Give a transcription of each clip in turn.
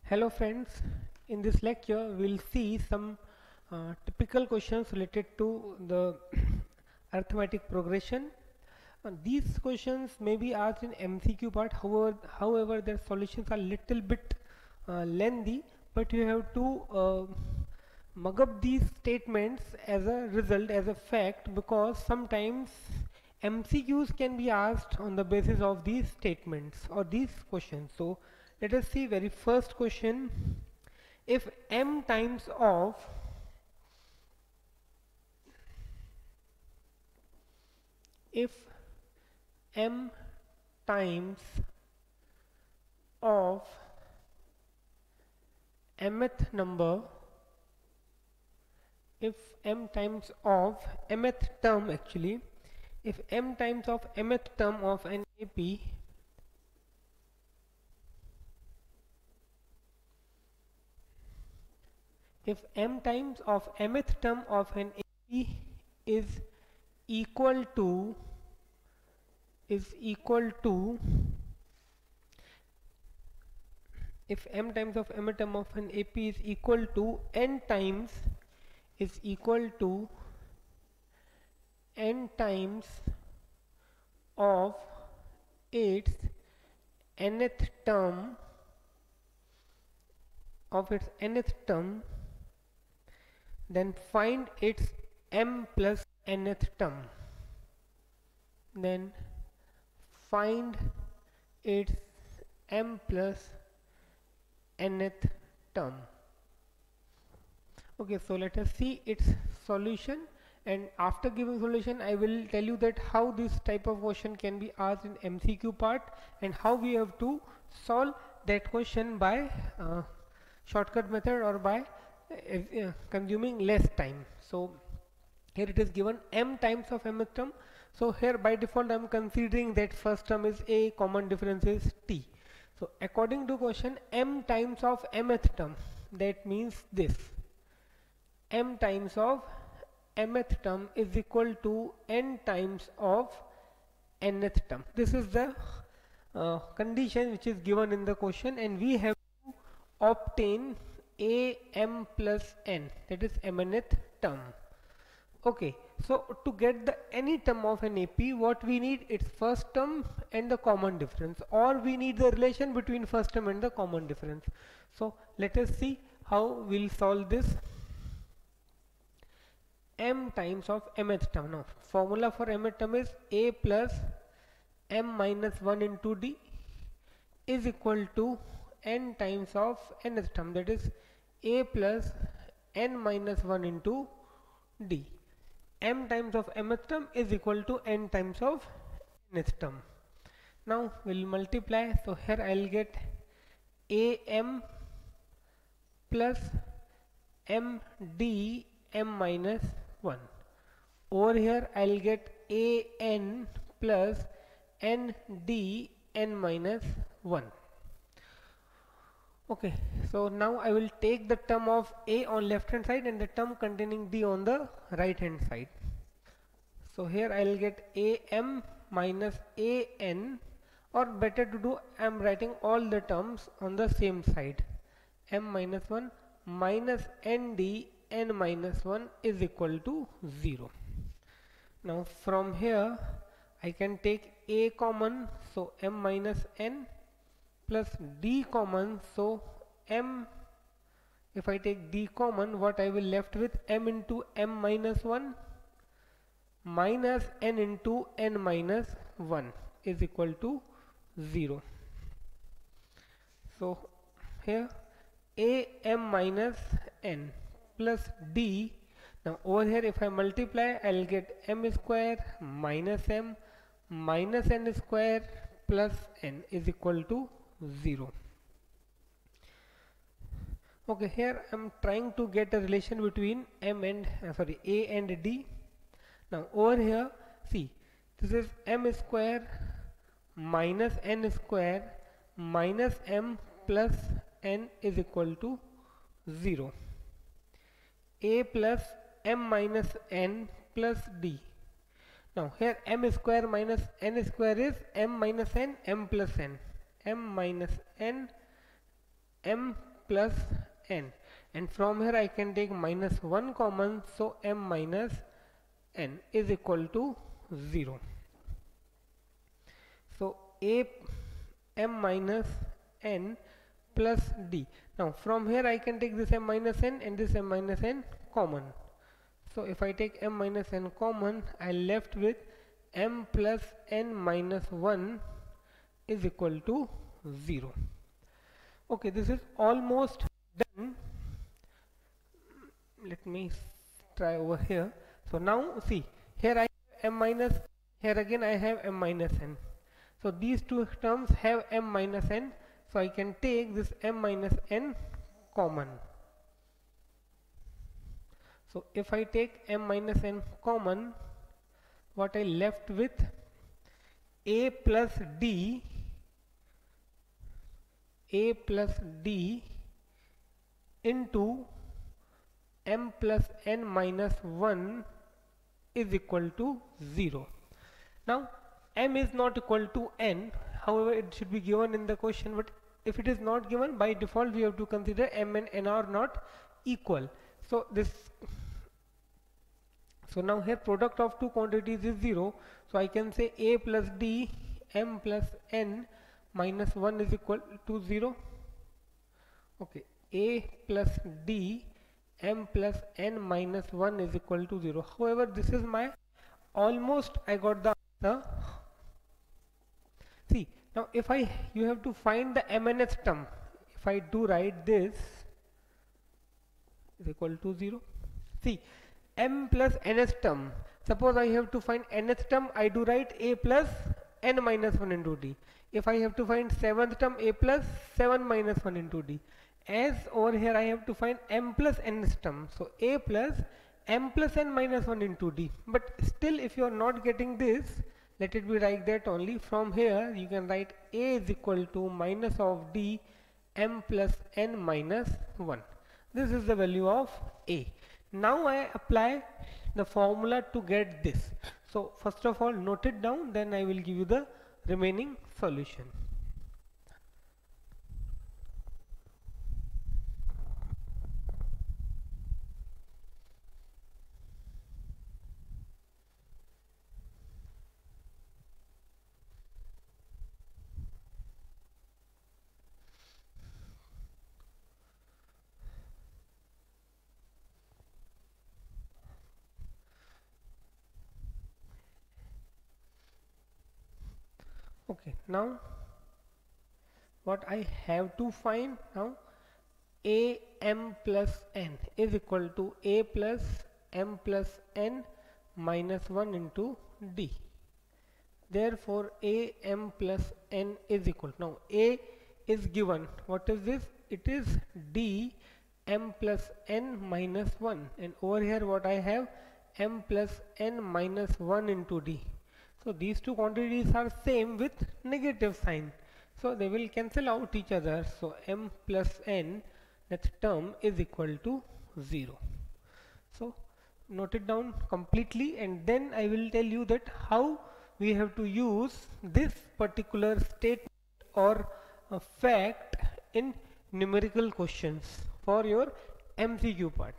Hello friends, in this lecture we'll see some typical questions related to the arithmetic progression. These questions may be asked in MCQ part, however their solutions are little bit lengthy, but you have to mug up these statements as a result, as a fact, because sometimes MCQs can be asked on the basis of these statements or these questions. So let us see very first question. If m times of if m times of mth number, if m times of mth term actually, if m times of mth term of an AP if m times of mth term of an AP is equal to if m times of mth term of an AP is equal to n times of its nth term then find its m plus nth term. Then find its m plus nth term. Okay, so let us see its solution, and after giving solution I will tell you that how this type of question can be asked in MCQ part and how we have to solve that question by shortcut method or by consuming less time. So here it is given m times of mth term. So here by default I am considering that first term is a, common difference is t. So according to question, m times of mth term, that means this, m times of mth term is equal to n times of nth term. This is the condition which is given in the question, and we have to obtain a m plus n, that is mnth term. Okay, so to get the any term of an AP, what we need, its first term and the common difference, or we need the relation between first term and the common difference. So let us see how we'll solve this. M times of mth term. Now formula for mth term is a plus m minus 1 into d is equal to n times of nth term, that is a plus n minus 1 into d. M times of mth term is equal to n times of nth term. Now we'll multiply, so here I'll get am plus md m minus 1. Over here I'll get an plus nd n minus 1. Okay, so now I will take the term of a on left hand side and the term containing d on the right hand side. So here I will get am minus an, or better to do, I am writing all the terms on the same side. M minus 1 minus nd n minus 1 is equal to 0. Now from here I can take a common, so m minus n, plus d common, so m, if I take d common, what I will left with, m into m minus 1 minus n into n minus 1 is equal to 0. So here a m minus n plus d. Now over here if I multiply, I'll get m square minus m minus n square plus n is equal to 0. Okay, here I'm trying to get a relation between m and a and d. Now over here, see, this is m square minus n square minus m plus n is equal to 0. A plus m minus n plus d. Now here m square minus n square is m minus n, m plus n, m minus n, m plus n, and from here I can take minus 1 common, so m minus n is equal to 0. So a m minus n plus d. Now from here I can take this m minus n and this m minus n common. So if I take m minus n common, I left with m plus n minus 1 is equal to 0. Okay, this is almost done. Let me try over here. So now see, here I have m minus, here again I have m minus n. So these two terms have m minus n, so I can take this m minus n common. So if I take m minus n common, what I left with, a plus d into m plus n minus 1 is equal to 0. Now m is not equal to n, however it should be given in the question, but if it is not given, by default we have to consider m and n are not equal. So now here product of two quantities is 0, so I can say a plus d m plus n minus 1 is equal to 0. Okay, a plus d m plus n minus 1 is equal to 0. However, this is my almost I got the answer. See, now if you have to find the mnth term. If I do write this is equal to 0. See, m plus nth term. Suppose I have to find nth term, I do write a plus n minus 1 into d. If I have to find 7th term, a plus 7 minus 1 into d. As over here I have to find m plus nth term, so a plus m plus n minus 1 into d. But still, if you are not getting this, let it be like that only. From here you can write a is equal to minus of d m plus n minus 1. This is the value of a. Now I apply the formula to get this. So first of all, note it down, then I will give you the remaining solution. Okay, now what I have to find now, a m plus n is equal to a plus m plus n minus 1 into d. Therefore a m plus n is equal, now a is given, what is this? It is d m plus n minus 1, and over here what I have, m plus n minus 1 into d. So these two quantities are same with negative sign, so they will cancel out each other. So m plus n, that term is equal to 0. So note it down completely, and then I will tell you that how we have to use this particular statement or a fact in numerical questions for your MCQ part.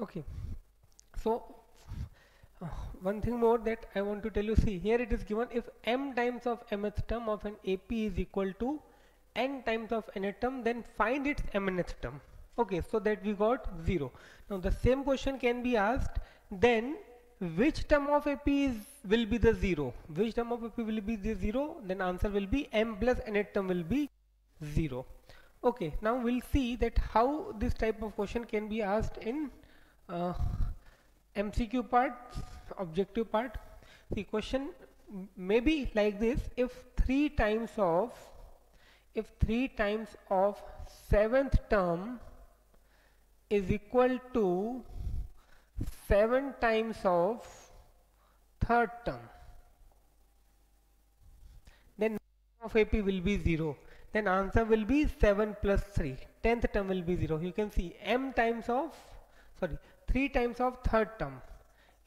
Okay, so one thing more that I want to tell you, see here it is given, if m times of mth term of an AP is equal to n times of nth term, then find its mnth term. Okay, so that we got 0. Now the same question can be asked, then which term of AP will be the 0? Which term of AP will be the 0? Then answer will be m plus nth term will be 0. Okay, now we'll see that how this type of question can be asked in MCQ part, objective part. The question may be like this: if 3 times of 7th term is equal to 7 times of 3rd term, of AP will be 0, then answer will be 7 plus 3. 10th term will be 0. You can see m times of, sorry, 3 times of third term.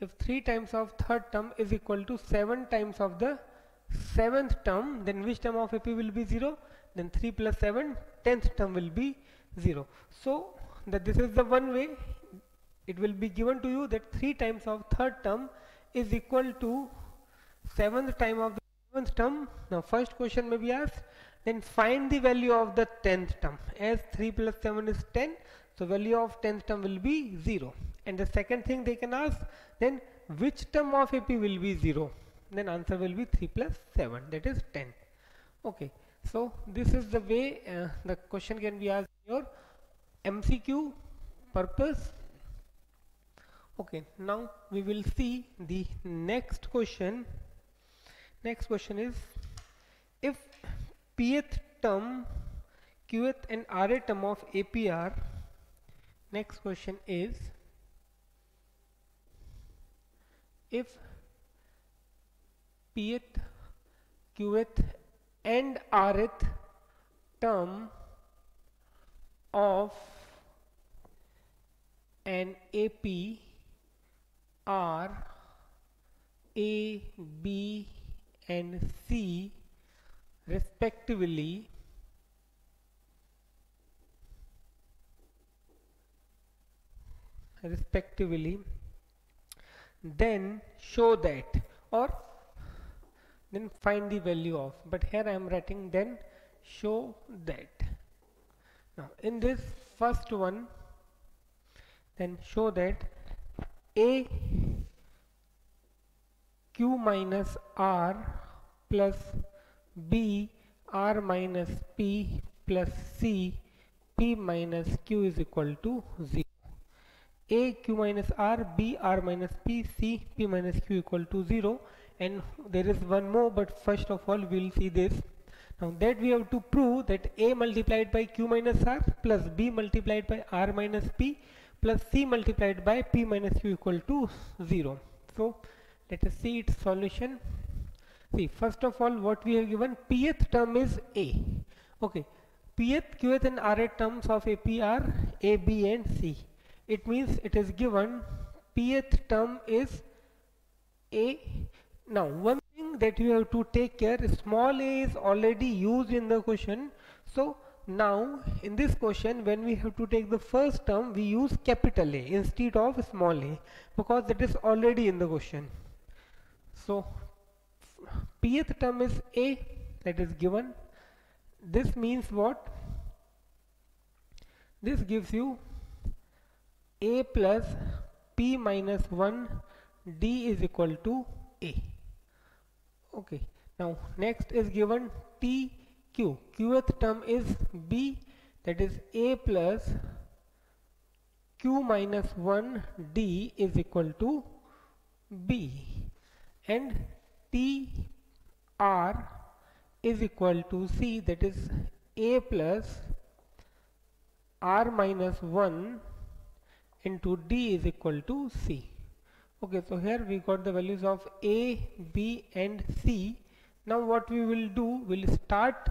If 3 times of third term is equal to 7 times of the 7th term, then which term of AP will be 0? Then 3 plus 7, 10th term will be 0. So that this is the one way it will be given to you, that 3 times of third term is equal to 7th time of the 7th term. Now first question may be asked, then find the value of the 10th term. As 3 plus 7 is 10, so value of 10th term will be 0. And the second thing they can ask, then which term of AP will be 0? Then answer will be 3 plus 7, that is 10. Okay, so this is the way the question can be asked in your MCQ purpose. Okay, now we will see the next question. Next question is, if pth term, qth and ra term of AP are, next question is, if pth, qth and rth term of an AP are A, B and C respectively, then show that, or then find the value of, but here I am writing then show that. Now in this first one, then show that A Q minus R plus B R minus P plus C P minus Q is equal to 0. A Q minus R, B R minus P, C P minus Q equal to 0. And there is one more, but first of all we will see this. Now that we have to prove that A multiplied by Q minus R plus B multiplied by R minus P plus C multiplied by P minus Q equal to 0. So let us see its solution. See, first of all what we have given, pth term is A. Okay, pth, qth and rth terms of AP are A, B and C. It means it is given pth term is A. Now one thing that you have to take care, small a is already used in the question. So now in this question, when we have to take the first term, we use capital A instead of small a, because that is already in the question. So pth term is A, that is given. This means what? This gives you A plus P minus 1 D is equal to A. Okay, now next is given TQ. Qth term is B, that is A plus Q minus 1 D is equal to B. And TR is equal to C, that is A plus R minus 1 into D is equal to C. Okay, so here we got the values of A, B and C. Now what we will do, we'll start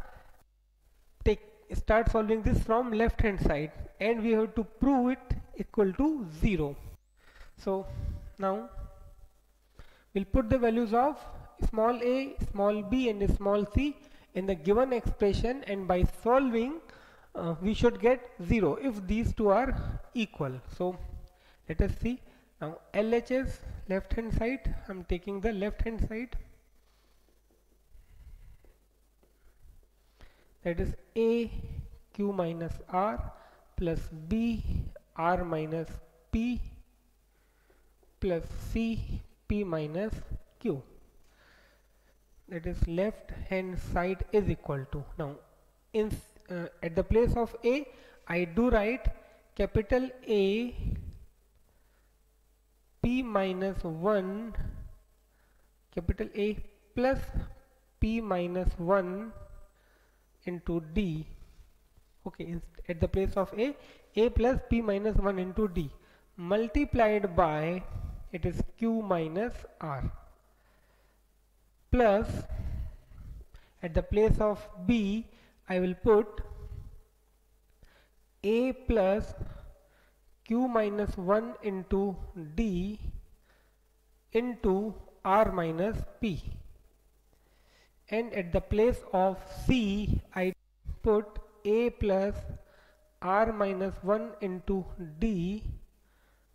solving this from left hand side, and we have to prove it equal to 0. So now we'll put the values of small a, small b and small c in the given expression, and by solving we should get 0 if these two are equal. So let us see. Now LHS left hand side, I am taking the left hand side, that is A Q minus R plus B R minus P plus C P minus Q, that is left hand side is equal to. Now in at the place of A, I do write capital A P minus 1, capital A plus P minus 1 into D. Okay, at the place of A plus P minus 1 into D multiplied by, it is Q minus R, plus At the place of B, I will put A plus Q minus 1 into D into R minus P. And at the place of C, I put A plus R minus 1 into D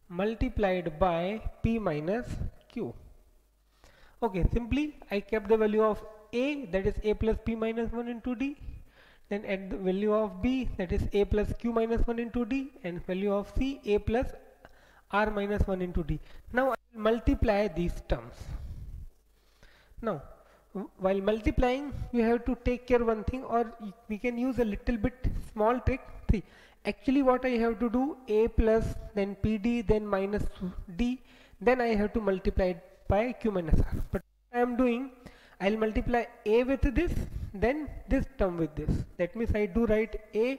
multiplied by P minus Q. Okay, simply I kept the value of A, that is A plus P minus 1 into D. Then at the value of B, that is A plus Q minus 1 into D, and value of C, A plus R minus 1 into D. Now I will multiply these terms. Now while multiplying, we have to take care one thing, or we can use a little bit small trick. See, actually what I have to do, A plus, then PD, then minus D, then I have to multiply it by Q minus R. But what I am doing, I will multiply A with this, then this term with this. That means I do write A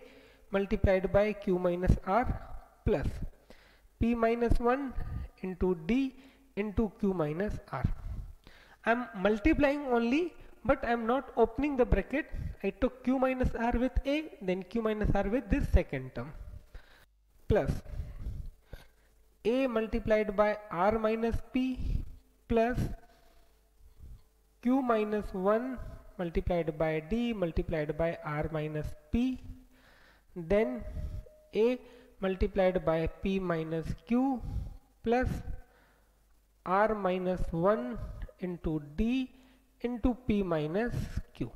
multiplied by Q minus R plus P minus 1 into D into Q minus R. I am multiplying only, but I am not opening the bracket. I took Q minus R with A, then Q minus R with this second term, plus A multiplied by R minus P plus Q minus 1 multiplied by D multiplied by R minus P, then A multiplied by P minus Q plus R minus 1 into D into P minus Q.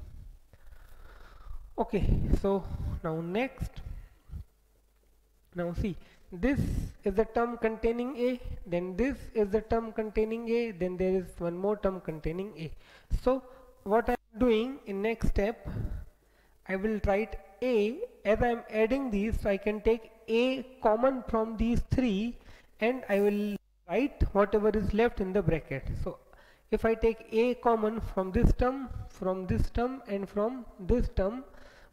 Okay, so now next, now see, this is the term containing A, then this is the term containing A, then there is one more term containing A. So what I am doing in next step, I will write A, as I am adding these, so I can take A common from these three and I will write whatever is left in the bracket. So if I take A common from this term and from this term,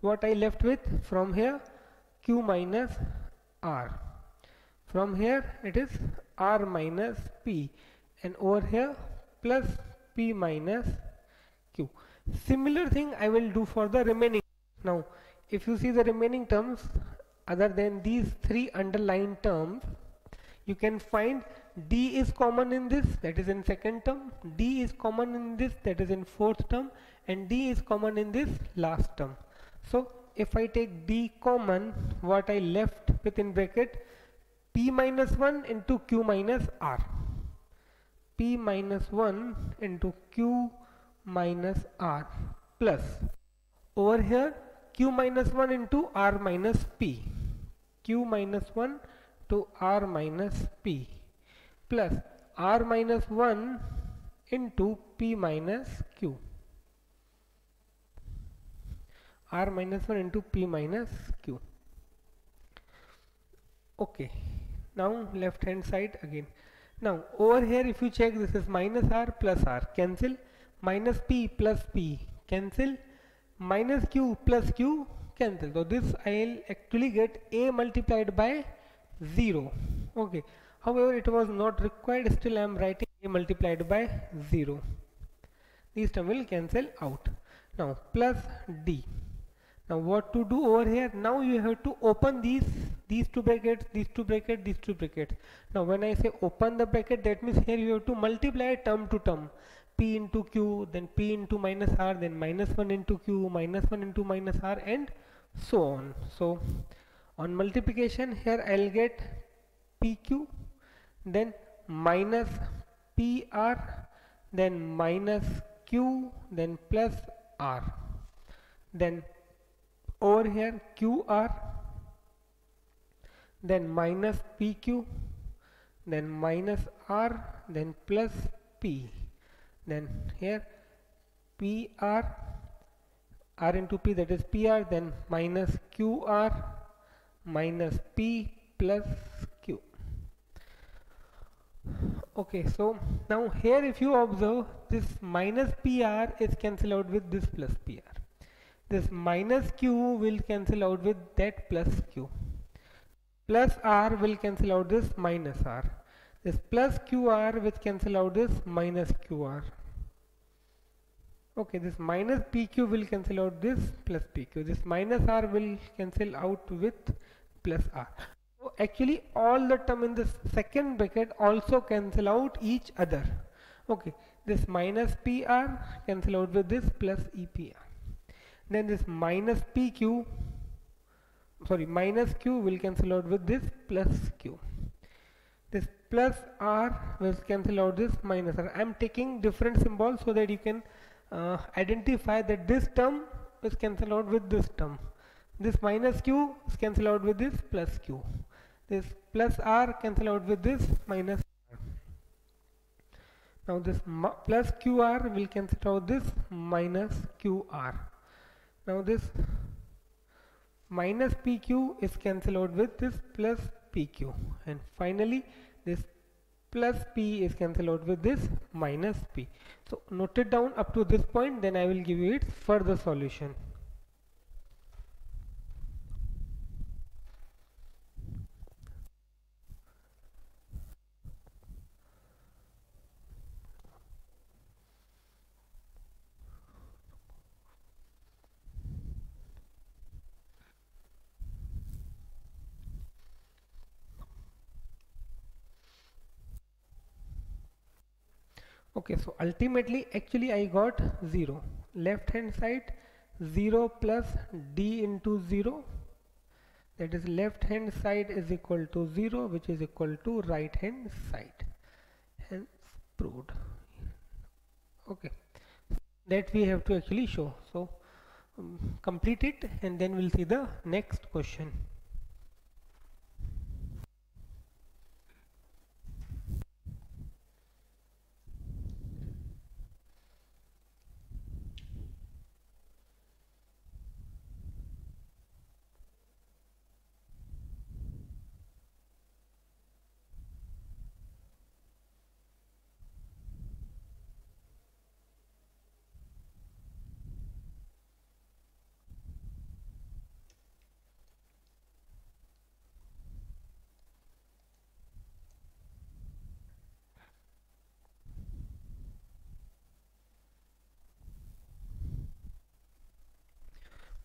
what I left with from here, Q minus R. From here it is R minus P, and over here plus P minus Q. Similar thing I will do for the remaining. Now if you see the remaining terms other than these three underlined terms, you can find D is common in this, that is in second term, D is common in this, that is in fourth term, and D is common in this last term. So if I take D common, what I left within bracket, P minus 1 into Q minus R, P minus 1 into Q minus R plus over here Q minus 1 into R minus P, Q minus 1 to R minus P plus R minus 1 into P minus Q, R minus 1 into P minus Q. Okay, now left hand side again. Now over here if you check, this is minus R plus R, cancel, minus P plus P, cancel, minus Q plus Q, cancel. So this I will actually get A multiplied by 0. Okay, however it was not required, still I am writing A multiplied by 0. These terms will cancel out. Now plus D. Now what to do over here? Now you have to open these two brackets, these two brackets, these two brackets. Now when I say open the bracket, that means here you have to multiply term to term, P into Q, then P into minus R, then minus 1 into Q, minus 1 into minus R, and so on. So on multiplication here I will get PQ, then minus PR, then minus Q, then plus R, then over here QR, then minus PQ, then minus R, then plus P, then here PR, R into P, that is PR, then minus QR minus P plus Q. Okay, so now here if you observe, this minus PR is cancelled out with this plus PR. This minus Q will cancel out with that plus Q. Plus R will cancel out this minus R. This plus QR will cancel out this minus QR. Okay, this minus PQ will cancel out this plus PQ. This minus R will cancel out with plus R. So actually all the term in this second bracket also cancel out each other. Okay, this minus PR cancel out with this plus EPR. Then this minus PQ, sorry, minus Q will cancel out with this plus Q. This plus R will cancel out this minus R. I am taking different symbols so that you can identify that this term is cancelled out with this term. This minus Q is cancelled out with this plus Q. This plus R cancel out with this minus R. Now this plus QR will cancel out this minus QR. Now this minus PQ is cancelled out with this plus PQ, and finally this plus P is cancelled out with this minus P. So note it down up to this point, then I will give you its further solution. Okay, so ultimately actually I got 0. Left hand side 0 plus D into 0, that is left hand side is equal to 0, which is equal to right hand side, hence proved. Okay, that we have to actually show. So complete it and then we'll see the next question.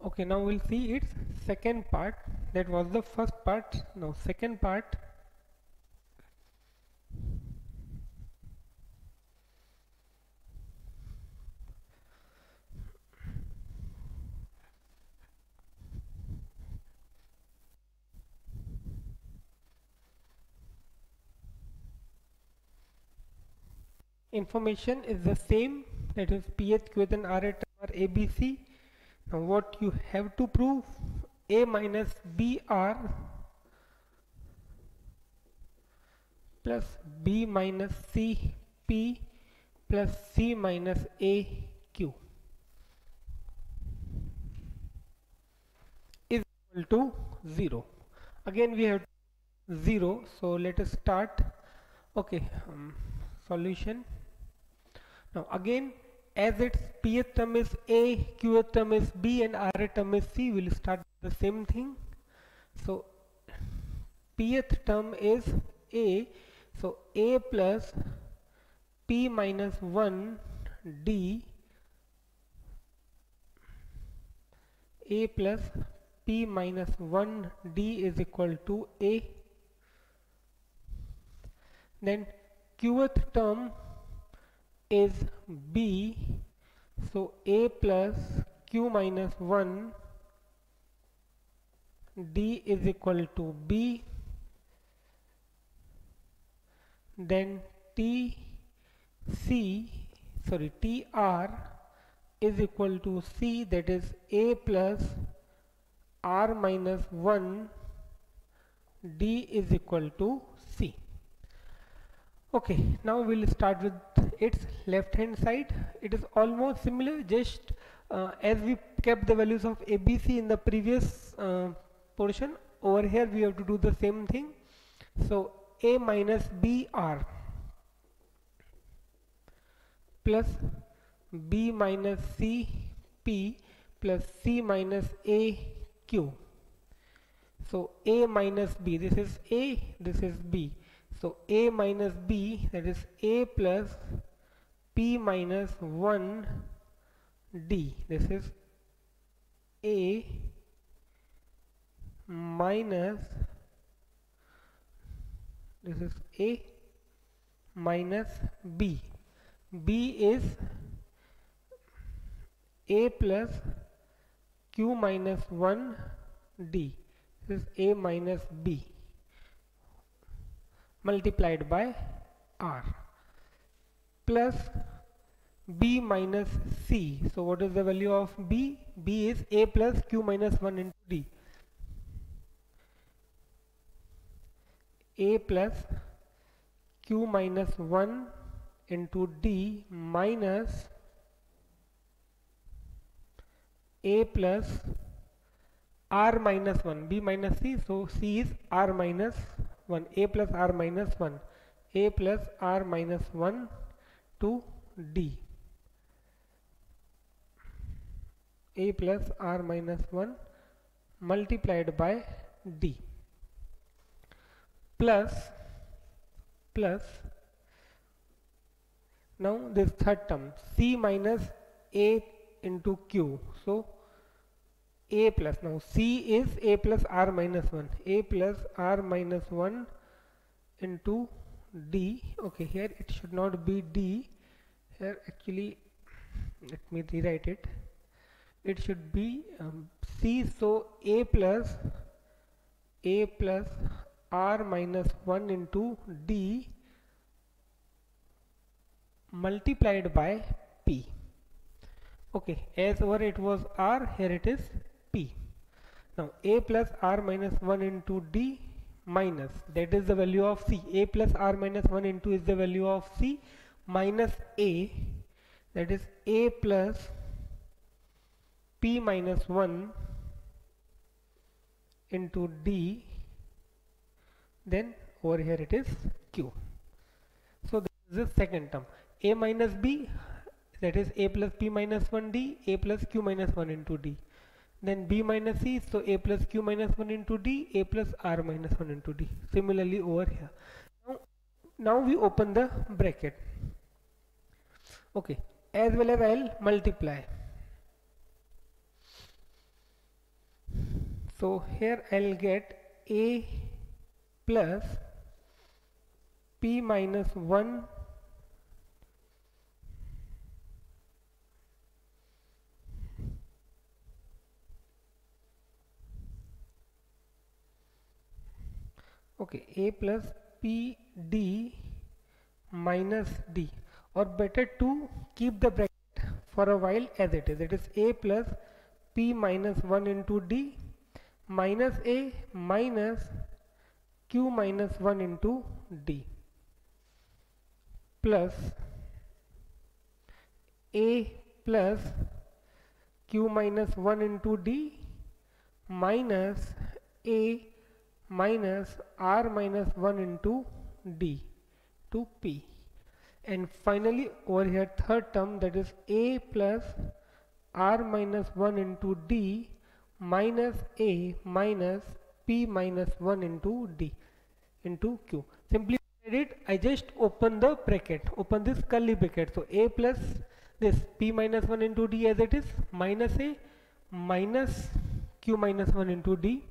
Okay, now we'll see its second part. That was the first part. Now second part. Information is the same, that is pth, qth and rth are ABC. Now what you have to prove, A minus BR plus B minus CP plus C minus AQ is equal to 0. Again we have 0, so let us start. Okay, solution. Now again, as its pth term is A, qth term is B and rth term is C, we will start with the same thing. So pth term is A, so A plus P minus 1 D, A plus P minus 1 D is equal to A. Then qth term is B, so A plus Q minus 1 D is equal to B. Then TR is equal to C, that is A plus R minus 1 D is equal to C. Okay, now we'll start with its left hand side. It is almost similar, just as we kept the values of ABC in the previous portion, over here we have to do the same thing. So A minus BR plus B minus CP plus C minus AQ. So A minus B, this is A, this is B. So A minus B, that is A plus P minus 1 D. This is A minus, this is A minus B. B is A plus Q minus 1 D. This is A minus B multiplied by R plus B minus C. So what is the value of B? B is A plus Q minus 1 into D. A plus Q minus 1 into D minus A plus R minus 1. B minus C, so C is R minus 1. A plus R minus 1. A plus R minus 1 to D. A plus R minus 1 multiplied by D plus now this third term C minus A into Q. So A plus, now C is A plus R minus 1. A plus R minus 1 into D. Okay, here it should not be D. Here actually, let me rewrite it. It should be C. So A plus R minus 1 into D multiplied by P. Okay, as over it was R, here it is P. Now A plus R minus 1 into D minus, that is the value of C. A plus R minus 1 into is the value of C minus A, that is A plus P minus 1 into D, then over here it is Q. So this is the second term. A minus B, that is A plus P minus 1 D, A plus Q minus 1 into D. Then B minus C, so A plus Q minus 1 into D, A plus R minus 1 into D. Similarly over here. Now we open the bracket. Okay, as well as I'll multiply. So here I'll get A plus P minus 1 okay, A plus P D minus D, or better to keep the bracket for a while as it is. It is A plus P minus 1 into D minus A minus Q minus 1 into D plus A plus Q minus 1 into D minus A minus R minus 1 into D to P. And finally over here third term, that is A plus R minus 1 into D minus A minus P minus 1 into D into Q. Simply I just open the bracket, open this curly bracket. So A plus this P minus 1 into D as it is minus A minus Q minus 1 into D.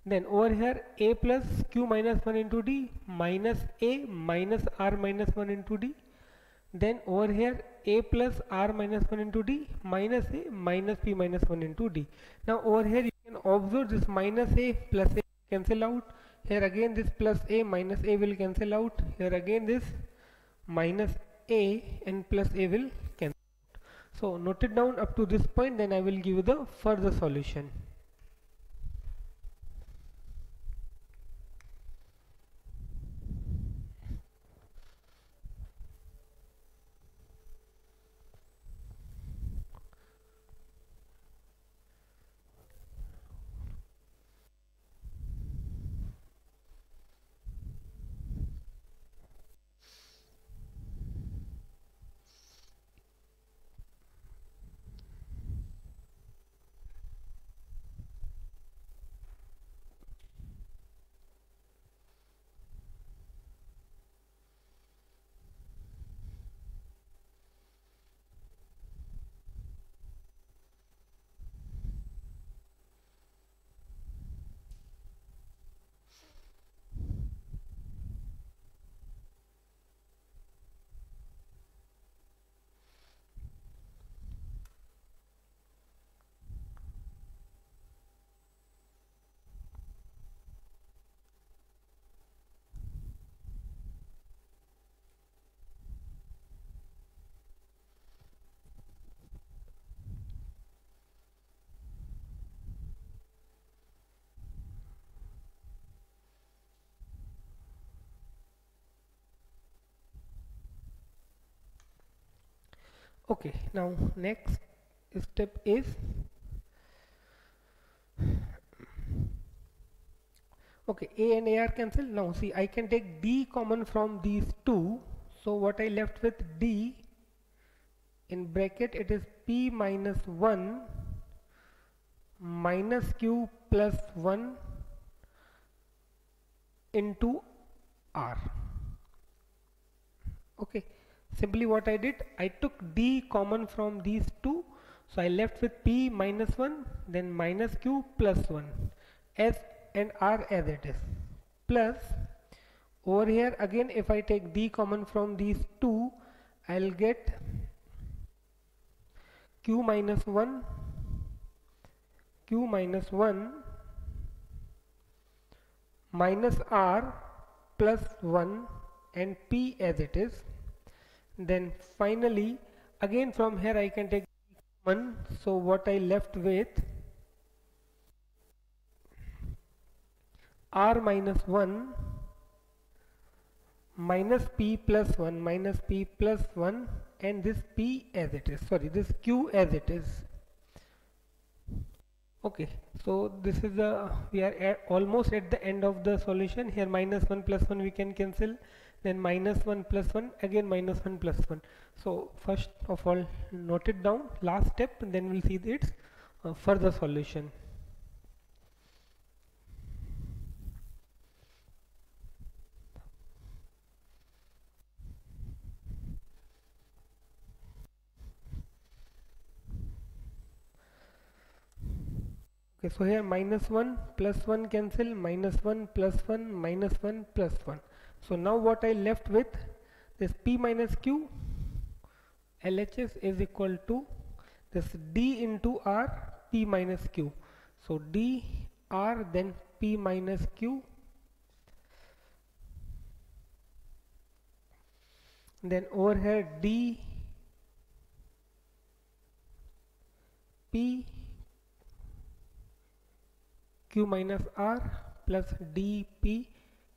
Then over here A plus Q minus 1 into D minus A minus R minus 1 into D. Then over here A plus R minus 1 into D minus A minus P minus 1 into D. Now over here you can observe this minus A plus A cancel out. Here again this plus A minus A will cancel out. Here again this minus A and plus A will cancel out. So note it down up to this point, then I will give you the further solution. Okay, now next step is, okay, A and A are cancelled. Now see, I can take D common from these two. So what I left with, D in bracket, it is P minus 1 minus Q plus 1 into R. Okay, simply what I did, I took D common from these two, so I left with P minus 1, then minus Q plus 1, S and R as it is, plus over here again if I take D common from these two, I'll get Q minus 1 minus R plus 1 and P as it is. Then finally again from here I can take 1, so what I left with, R minus 1 minus P plus 1 and this P as it is, sorry, this Q as it is. Okay, so this is we are almost at the end of the solution. Here minus 1 plus 1 we can cancel, then minus 1 plus 1, again minus 1 plus 1. So first of all note it down, last step, and then we'll see its further solution. Okay, so here minus 1 plus 1 cancel, minus 1 plus 1 minus 1 plus 1. So now what I left with, this P minus Q LHS is equal to this D into R P minus Q. So D R then P minus Q, then over here D P Q minus R plus dP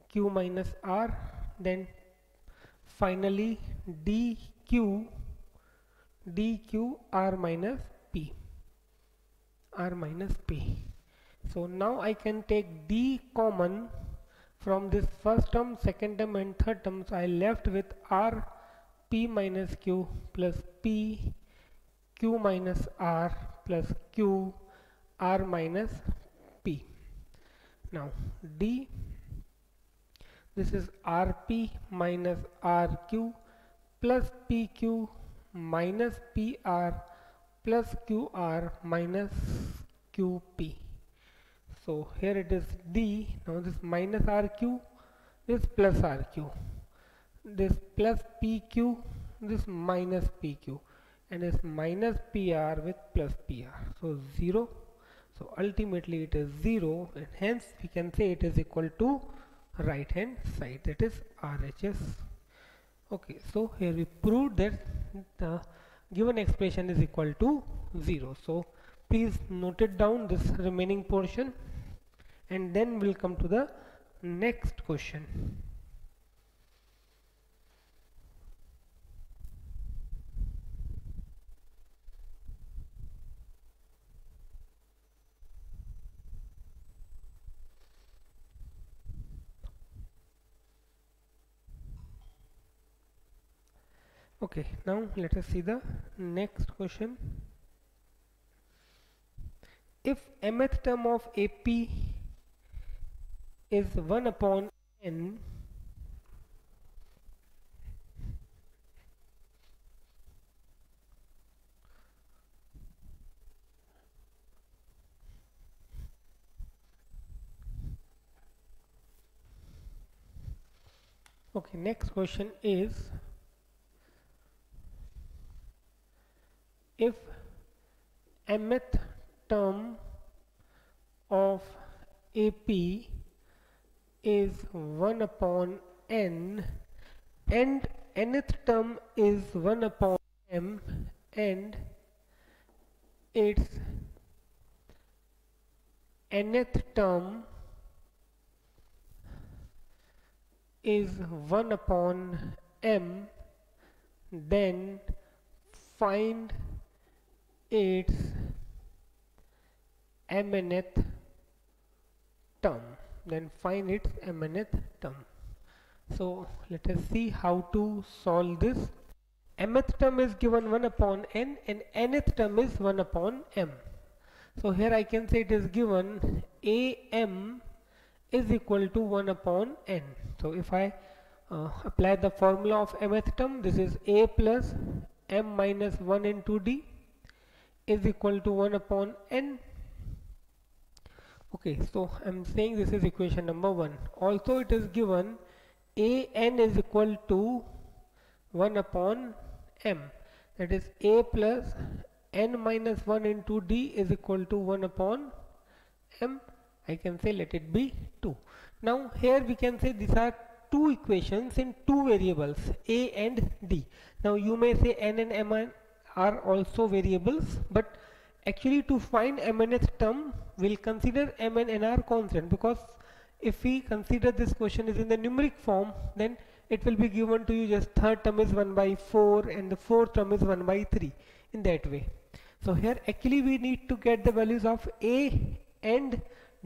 Q minus R, then finally dQ R minus P. So now I can take D common from this first term, second term and third term. So I left with R P minus Q plus P Q minus R plus Q R minus P. Now D, this is RP minus RQ plus PQ minus PR plus QR minus QP. So here it is D. Now this minus RQ, this plus RQ, this plus PQ, this minus PQ, and this minus PR with plus PR. So 0. So ultimately it is 0, and hence we can say it is equal to right hand side, that is RHS. Okay, so here we proved that the given expression is equal to 0. So please note it down, this remaining portion, and then we'll come to the next question. Okay, now let us see the next question. If mth term of AP is 1 upon n, okay, next question is, if mth term of AP is 1 upon n and nth term is 1 upon m and its nth term is 1 upon m, then find its mnth term. Then find its mnth term. So let us see how to solve this. Mth term is given 1 upon n and nth term is 1 upon m. So here I can say it is given am is equal to 1 upon n. So if I apply the formula of mth term, this is a plus m minus 1 into d is equal to 1 upon n. Okay, so I'm saying this is equation number 1. Also it is given an is equal to 1 upon m, that is a plus n minus 1 into d is equal to 1 upon m. I can say let it be 2. Now here we can say these are two equations in two variables, a and d. Now you may say n and m are also variables, but actually to find mnth term we'll consider m and n are constant, because if we consider this question is in the numeric form, then it will be given to you just third term is 1 by 4 and the fourth term is 1 by 3 in that way. So here actually we need to get the values of a and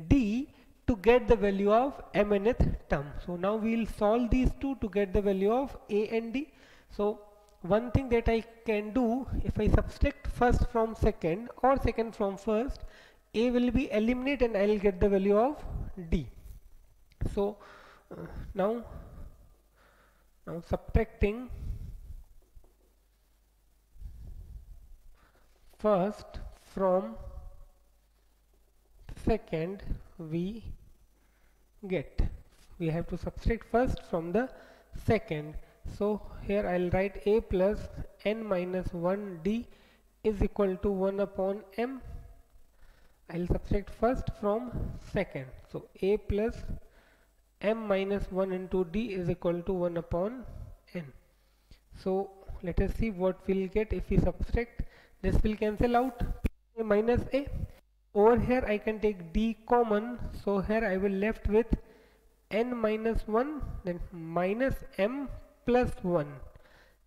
d to get the value of mnth term. So now we'll solve these two to get the value of a and d. So one thing that I can do, if I subtract first from second or second from first, a will be eliminated and I will get the value of d. So now subtracting first from second, we have to subtract first from the second. So here I'll write a plus n minus 1 d is equal to 1 upon m. I'll subtract first from second. So a plus m minus 1 into d is equal to 1 upon n. So let us see what we'll get if we subtract. This will cancel out, a minus a. Over here I can take d common, so here I will left with n minus 1 then minus m plus 1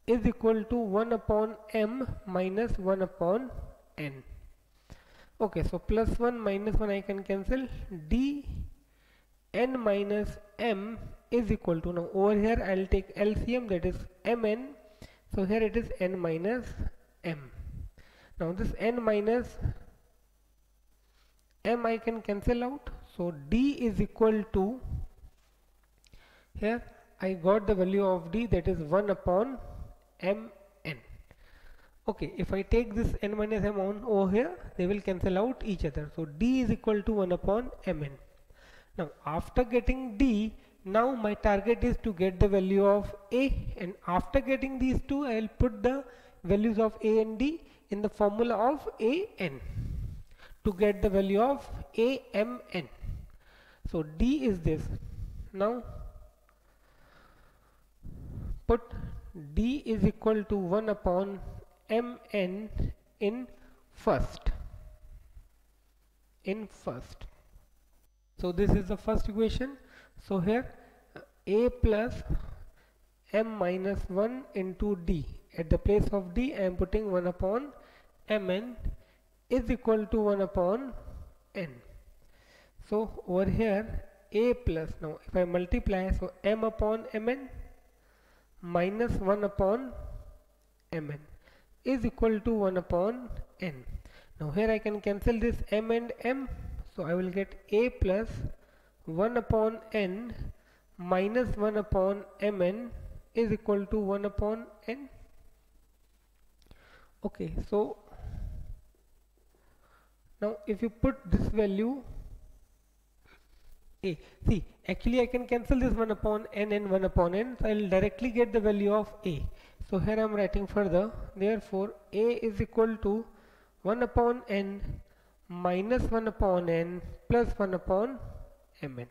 is equal to 1 upon m minus 1 upon n. Okay, so plus 1 minus 1 I can cancel, d n minus m is equal to, now over here I'll take LCM, that is mn, so here it is n minus m. Now this n minus m I can cancel out, so d is equal to, here I got the value of d, that is 1 upon mn. Okay, if I take this n minus m on over here, they will cancel out each other, so d is equal to 1 upon mn. Now after getting d, now my target is to get the value of a, and after getting these two I will put the values of a and d in the formula of a n to get the value of a m n. So d is this. Now put d is equal to 1 upon m n in first. So this is the first equation. So here a plus m minus 1 into d, at the place of d I am putting 1 upon mn is equal to 1 upon n. So over here a plus, now if I multiply, so m upon mn minus 1 upon mn is equal to 1 upon n. Now here I can cancel this m and m, so I will get a plus 1 upon n minus 1 upon mn is equal to 1 upon n. Okay, so now if you put this value a, see actually I can cancel this 1 upon n and 1 upon n, so I will directly get the value of a. So here I am writing further, therefore a is equal to 1 upon n minus 1 upon n plus 1 upon mn.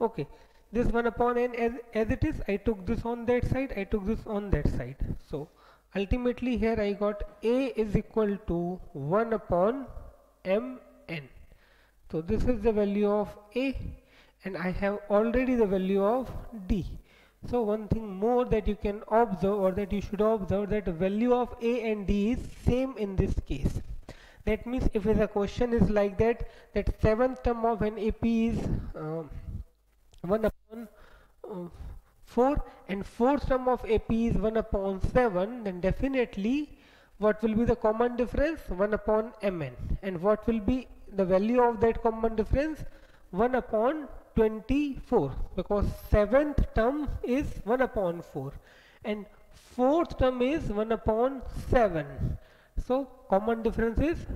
Okay, this 1 upon n as it is, I took this on that side, I took this on that side. So ultimately here I got a is equal to 1 upon mn. So this is the value of a, and I have already the value of d. So one thing more that you can observe, or that you should observe, that value of A and D is same in this case. That means if the question is like that, that seventh term of an AP is 1 upon 4 and fourth term of AP is 1 upon 7, then definitely what will be the common difference? 1 upon Mn. And what will be the value of that common difference? 1 upon 24, because seventh term is 1 upon 4 and fourth term is 1 upon 7. So common difference is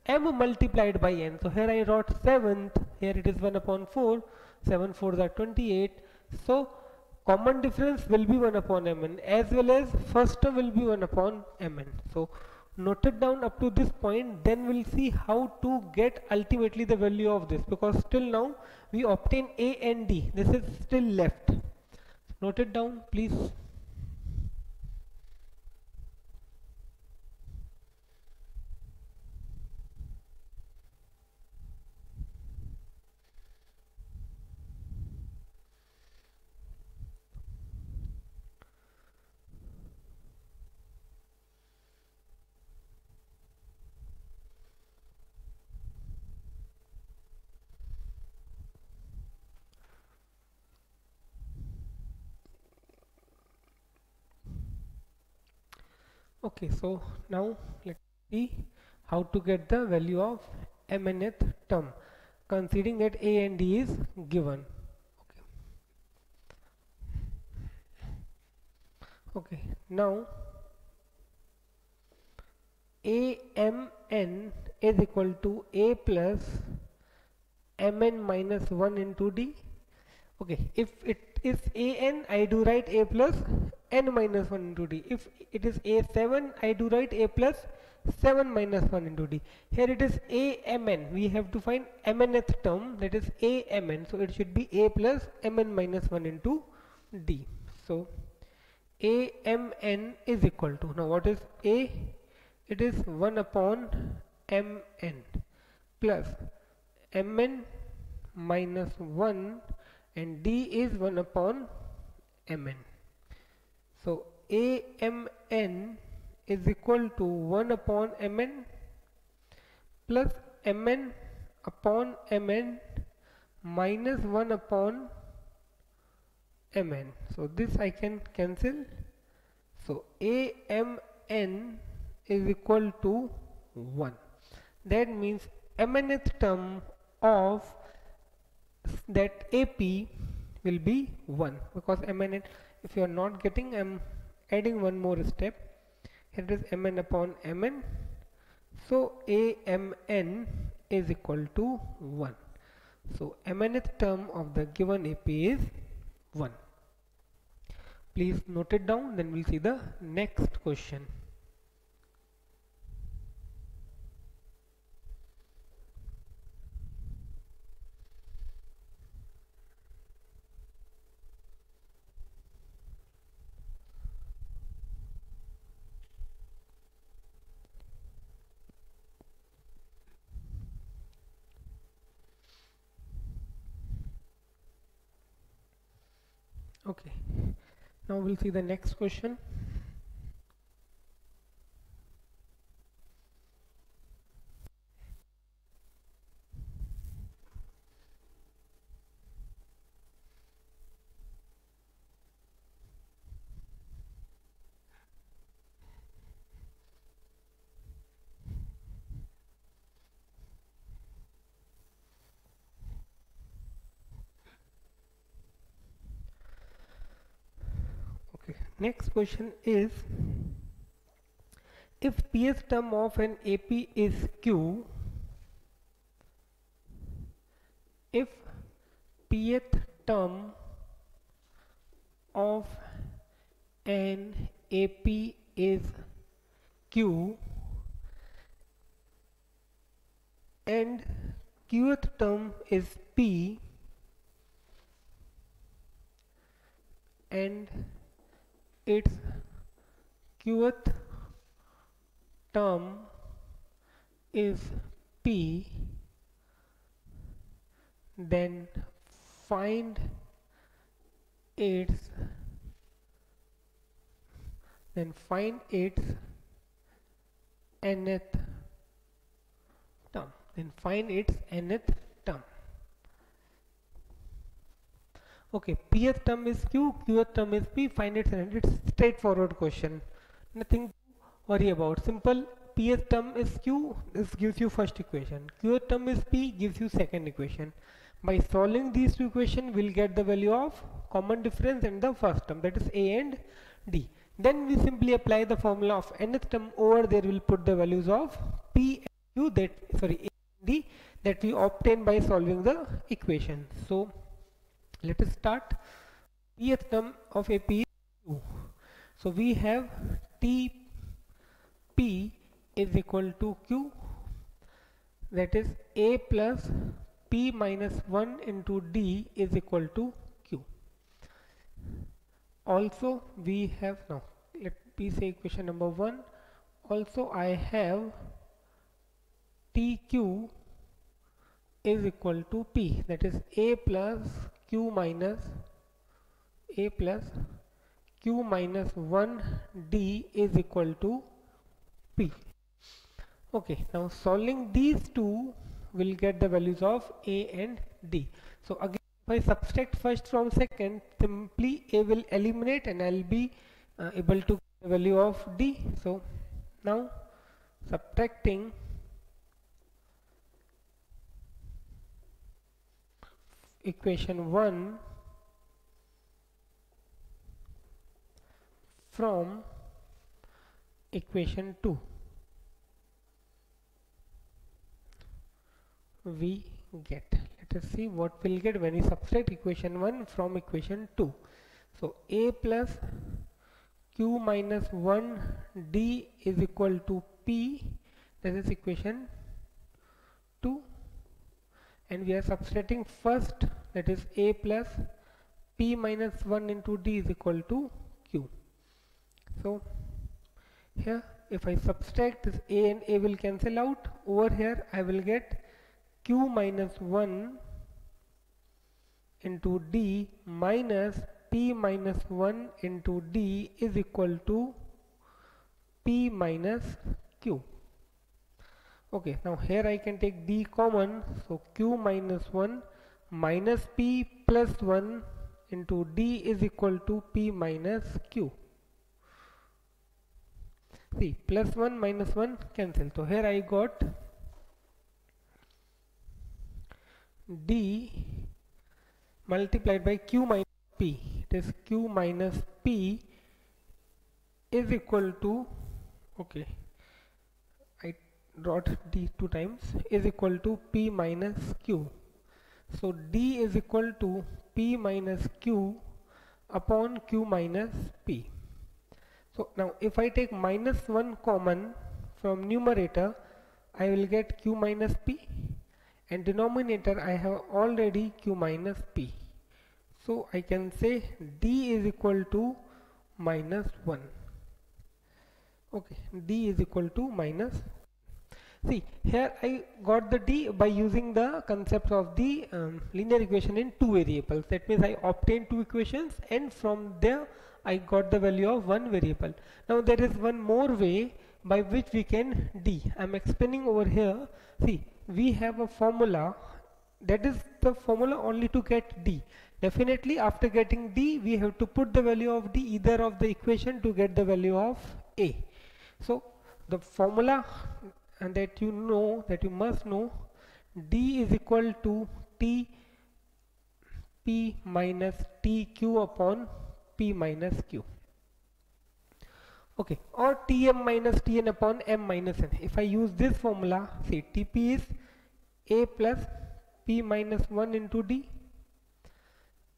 m multiplied by n. So here I wrote seventh, here it is 1 upon 4, 7 4s are 28. So common difference will be 1 upon mn, as well as first term will be 1 upon mn. So note it down up to this point, then we'll see how to get ultimately the value of this, because till now we obtain A and D. This is still left. Note it down, please. Okay, so now let's see how to get the value of mnth term, considering that A and D is given. Okay, now AMN is equal to A plus Mn minus 1 into D. Okay, if it is an, I do write A plus n minus 1 into D. If it is A7, I do write A plus 7 minus 1 into D. Here it is AMN. We have to find mnth term, that is AMN. So it should be A plus Mn minus 1 into D. So AMN is equal to, now what is A? It is 1 upon Mn plus Mn minus 1, and D is 1 upon Mn. So AMN is equal to 1 upon Mn plus Mn upon Mn minus 1 upon Mn. So this I can cancel. So AMN is equal to 1. That means mnth term of that AP will be 1, because Mn, if you are not getting, I am adding one more step. Here it is Mn upon Mn. So AMN is equal to 1. So mnth term of the given AP is 1. Please note it down, then we'll see the next question. Okay, now we'll see the next question. Okay, next question is, if pth term of an AP is Q, if pth term of an AP is Q and qth term is P and its qth term is P, then find its then find its nth term. Okay, pth term is q, qth term is p, find its nth. It's straightforward question, nothing to worry about. Simple. Pth term is q, this gives you first equation. Qth term is p, gives you second equation. By solving these two equations, we'll get the value of common difference in the first term, that is a and d. Then we simply apply the formula of nth term over there. We'll put the values of p and q, that a and d, that we obtain by solving the equation. So let us start. Pth term of AP is q. So we have Tp is equal to q, that is a plus p minus 1 into d is equal to q. Also we have, now let me say equation number 1. Also I have Tq is equal to p, that is a plus q minus 1 d is equal to p. Okay, now solving these two will get the values of a and d. So again, if I subtract first from second, simply a will eliminate and I'll be able to get the value of d. So now subtracting equation 1 from equation 2, we get, let us see what we'll get when we subtract equation 1 from equation 2. So a plus q minus 1 d is equal to p, that is equation 2, and we are subtracting first, that is a plus p minus 1 into d is equal to q. So here if I subtract this, a and a will cancel out. Over here I will get q minus 1 into d minus p minus 1 into d is equal to p minus q. Okay, now here I can take d common, so q minus 1 minus p plus 1 into d is equal to p minus q. See, plus 1 minus 1 cancel. So here I got d multiplied by q minus p. It is q minus p is equal to, okay, I wrote d two times, is equal to p minus q. So d is equal to p minus q upon q minus p. So now if I take minus 1 common from numerator, I will get q minus p, and denominator I have already q minus p. So I can say d is equal to minus 1. Okay, d is equal to minus. See, here I got the d by using the concept of the linear equation in two variables. That means I obtained two equations and from there I got the value of one variable. Now there is one more way by which we can d. I am explaining over here. See, we have a formula, that is the formula only to get d. Definitely after getting d, we have to put the value of d either of the equation to get the value of a. So the formula and that you know, that you must know, d is equal to t p minus tq upon p minus q. Okay, or tm minus tn upon m minus n. If I use this formula, see, tp is a plus p minus 1 into d.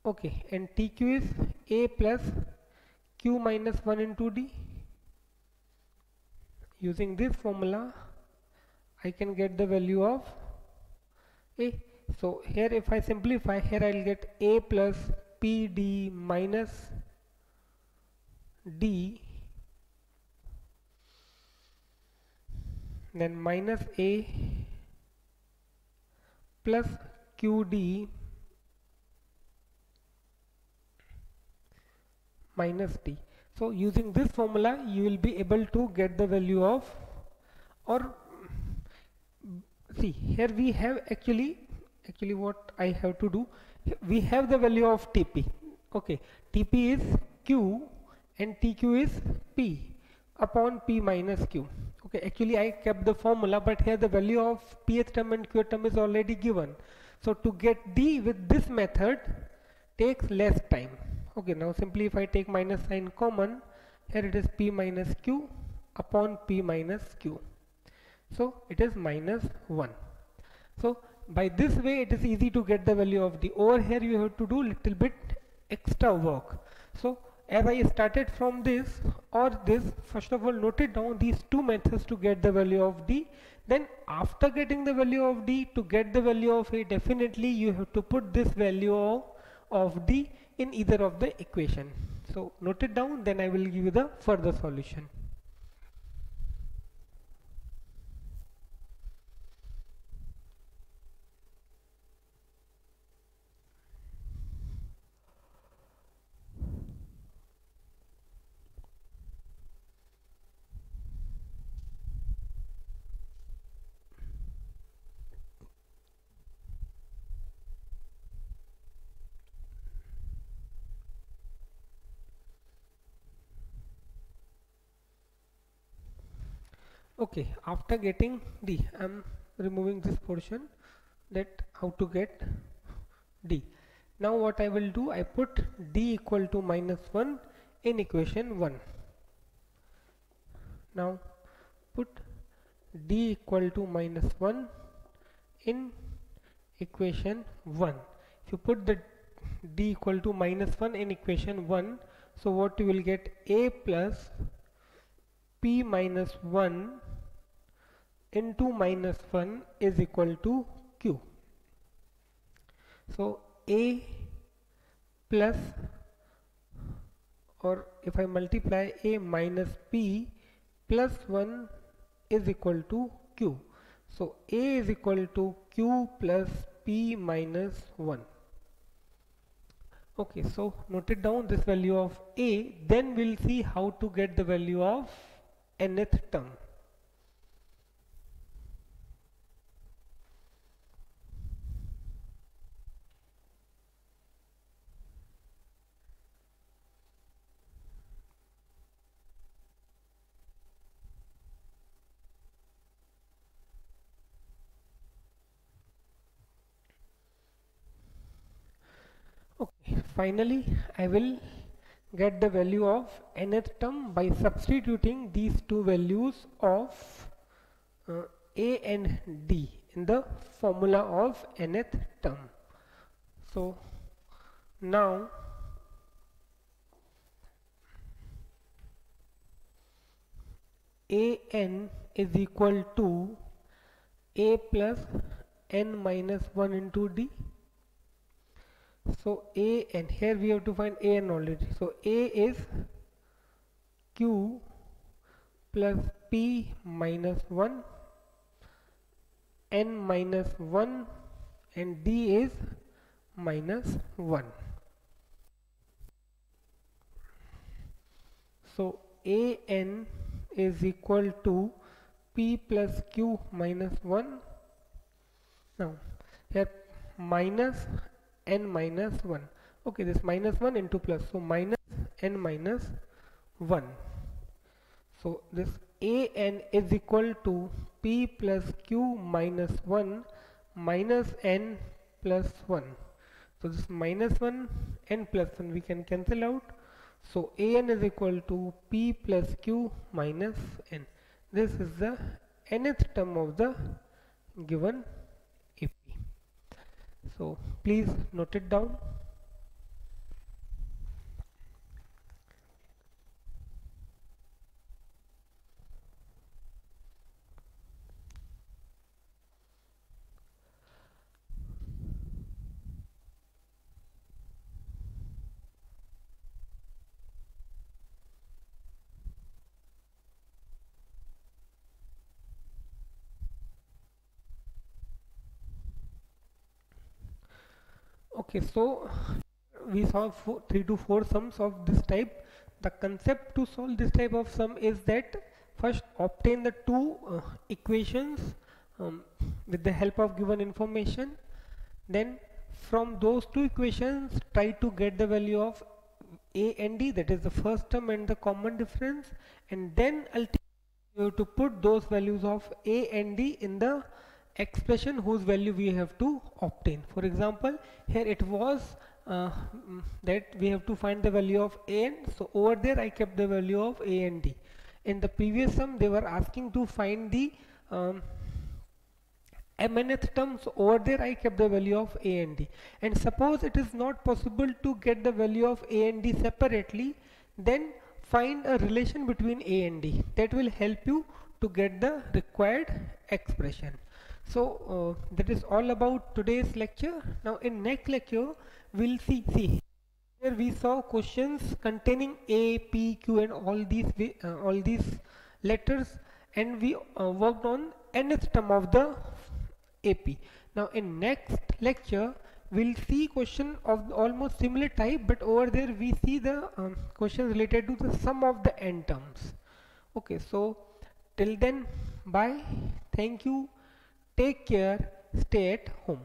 Okay, and tq is a plus q minus 1 into d. Using this formula I can get the value of a. So here if I simplify, here I'll get a plus pd minus d, then minus a plus qd minus d. So using this formula you will be able to get the value of, or see here we have actually what I have to do, we have the value of TP. Okay, TP is Q and TQ is P upon P minus Q. Okay, actually I kept the formula, but here the value of pth term and qth term is already given. So to get D with this method takes less time. Okay, now simply if I take minus sign common, here it is P minus Q upon P minus Q. So it is minus 1. So by this way it is easy to get the value of D. Over here you have to do little bit extra work. So as I started from this or this, first of all noted down these two methods to get the value of D. Then after getting the value of D, to get the value of A, definitely you have to put this value of D in either of the equation. So note it down, then I will give you the further solution. Okay, after getting D, I am removing this portion, that how to get D. Now what I will do, I put D equal to minus 1 in equation 1. Now put D equal to minus 1 in equation 1. If you put the D equal to minus 1 in equation 1, so what you will get, A plus P minus 1 into minus 1 is equal to Q. So A plus, or if I multiply A minus P plus 1 is equal to Q. So A is equal to Q plus P minus 1. Okay, so note it down this value of A, then we'll see how to get the value of nth term. Okay, finally I will get the value of nth term by substituting these two values of A and D in the formula of nth term. So now An is equal to A plus n minus 1 into D. So A, and here we have to find A n already. So A is Q plus P minus 1, n minus 1, and D is minus 1. So A n is equal to P plus Q minus 1. Now here minus n minus 1. Okay, this minus 1 into plus, so minus n minus 1. So this A n is equal to P plus Q minus 1 minus n plus 1. So this minus 1, n plus 1 we can cancel out. So A n is equal to P plus Q minus n. This is the nth term of the given AP. So please note it down. Okay, so we saw 3 to 4 sums of this type. the concept to solve this type of sum is that first obtain the two equations with the help of given information, then from those two equations try to get the value of a and d, that is the first term and the common difference, and then ultimately you have to put those values of a and d in the expression whose value we have to obtain. For example, here it was that we have to find the value of a, and so over there I kept the value of a and d. In the previous sum they were asking to find the mnth term, so over there I kept the value of a and d. And suppose it is not possible to get the value of a and d separately, then find a relation between a and d that will help you to get the required expression. So that is all about today's lecture. Now in next lecture we'll see here we saw questions containing a, p, q and all these letters, and we worked on nth term of the AP. Now in next lecture we'll see question of almost similar type, but over there we see the question related to the sum of the n terms. Okay, so till then, bye, thank you, take care, stay at home.